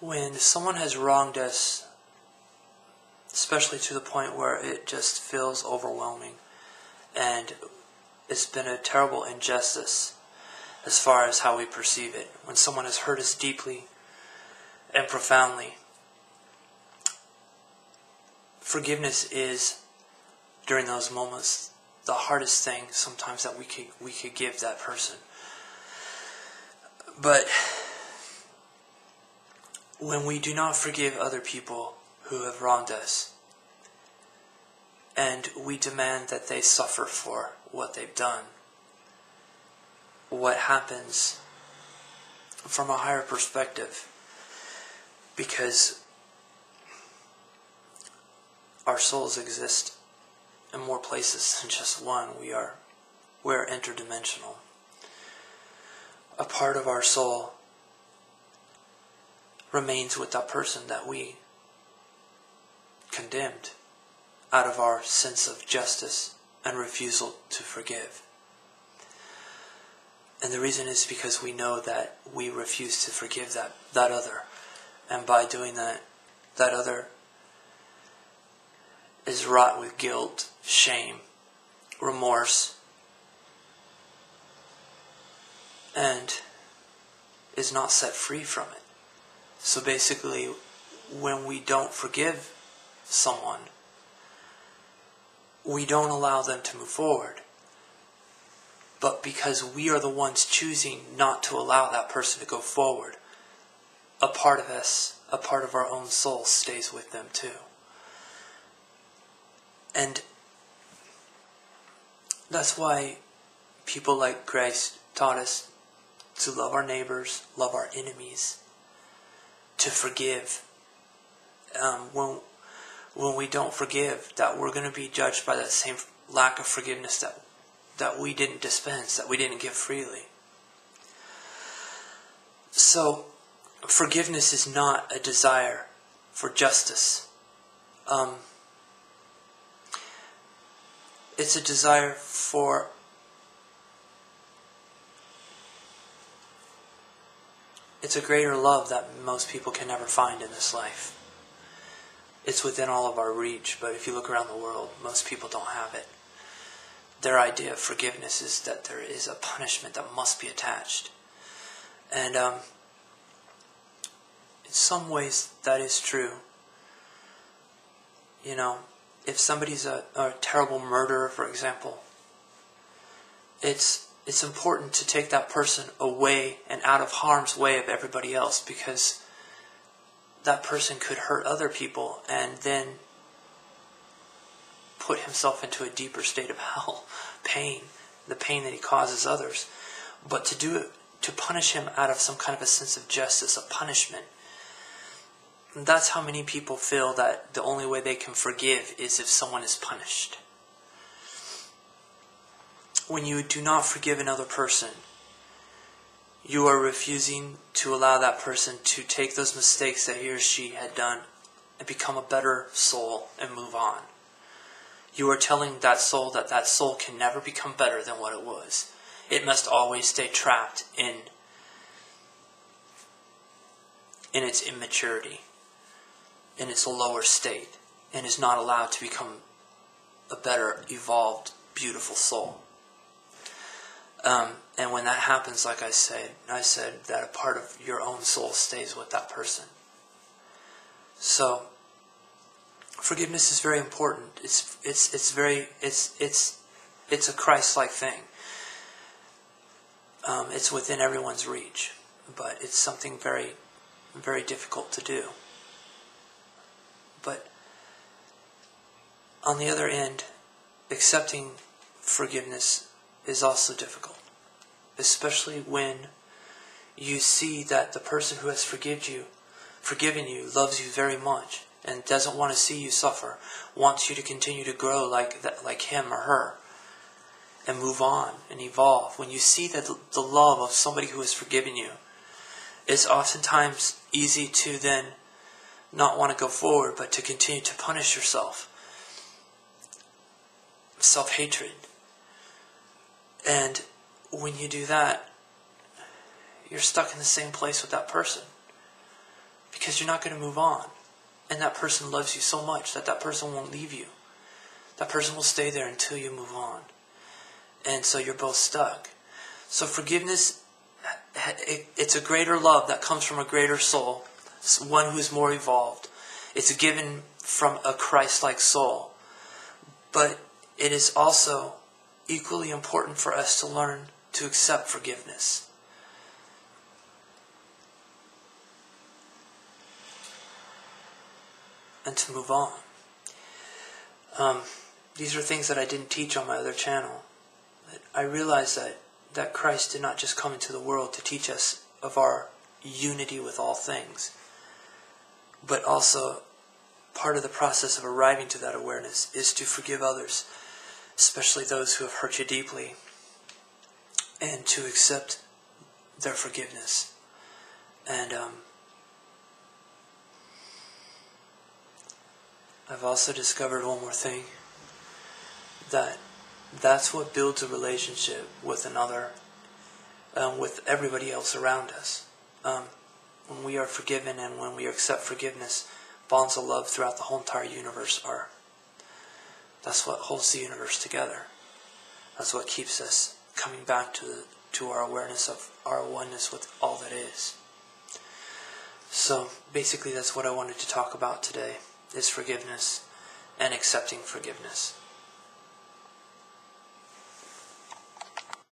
When someone has wronged us, especially to the point where it just feels overwhelming, and it's been a terrible injustice as far as how we perceive it, when someone has hurt us deeply and profoundly, forgiveness is, during those moments, the hardest thing sometimes that we could give that person. But when we do not forgive other people who have wronged us, and we demand that they suffer for what they've done, what happens from a higher perspective, because our souls exist in more places than just one. We're interdimensional. A part of our soul remains with that person that we condemned out of our sense of justice and refusal to forgive. And the reason is because we know that we refuse to forgive that other. And by doing that, that other is wrought with guilt, shame, remorse, and is not set free from it. So basically, when we don't forgive someone, we don't allow them to move forward. But because we are the ones choosing not to allow that person to go forward, a part of us, a part of our own soul stays with them too. And that's why people like Christ taught us to love our neighbors, love our enemies, to forgive. When we don't forgive, that we're going to be judged by that same lack of forgiveness that we didn't dispense, that we didn't give freely. So, forgiveness is not a desire for justice. It's a desire for it's a greater love that most people can never find in this life. It's within all of our reach, but if you look around the world, most people don't have it. Their idea of forgiveness is that there is a punishment that must be attached. And in some ways that is true. You know, if somebody's a terrible murderer, for example, it's important to take that person away and out of harm's way of everybody else, because that person could hurt other people and then put himself into a deeper state of hell, pain, the pain that he causes others. But to do it, to punish him out of some kind of a sense of justice, a punishment, that's how many people feel that the only way they can forgive is if someone is punished. When you do not forgive another person, you are refusing to allow that person to take those mistakes that he or she had done and become a better soul and move on. You are telling that soul that that soul can never become better than what it was. It must always stay trapped in its immaturity, in its lower state, and is not allowed to become a better, evolved, beautiful soul. And when that happens, like I said that a part of your own soul stays with that person. So, forgiveness is very important. It's a Christ-like thing. It's within everyone's reach, but it's something very, very difficult to do. But on the other end, accepting forgiveness is also difficult, especially when you see that the person who has forgiven you loves you very much and doesn't want to see you suffer, wants you to continue to grow like him or her and move on and evolve. When you see that the love of somebody who has forgiven you, it's oftentimes easy to then not want to go forward, but to continue to punish yourself. Self-hatred. And when you do that, you're stuck in the same place with that person. because you're not going to move on. And that person loves you so much that that person won't leave you. That person will stay there until you move on. And so you're both stuck. So forgiveness, it's a greater love that comes from a greater soul, one who's more evolved. It's given from a Christ-like soul. But it is also equally important for us to learn to accept forgiveness. And to move on. These are things that I didn't teach on my other channel. I realized that Christ did not just come into the world to teach us of our unity with all things, but also part of the process of arriving to that awareness is to forgive others, especially those who have hurt you deeply, and to accept their forgiveness. And I've also discovered one more thing, that's what builds a relationship with another, with everybody else around us. When we are forgiven and when we accept forgiveness, bonds of love throughout the whole entire universe are. That's what holds the universe together. That's what keeps us coming back to our awareness of our oneness with all that is. So basically that's what I wanted to talk about today, is forgiveness and accepting forgiveness.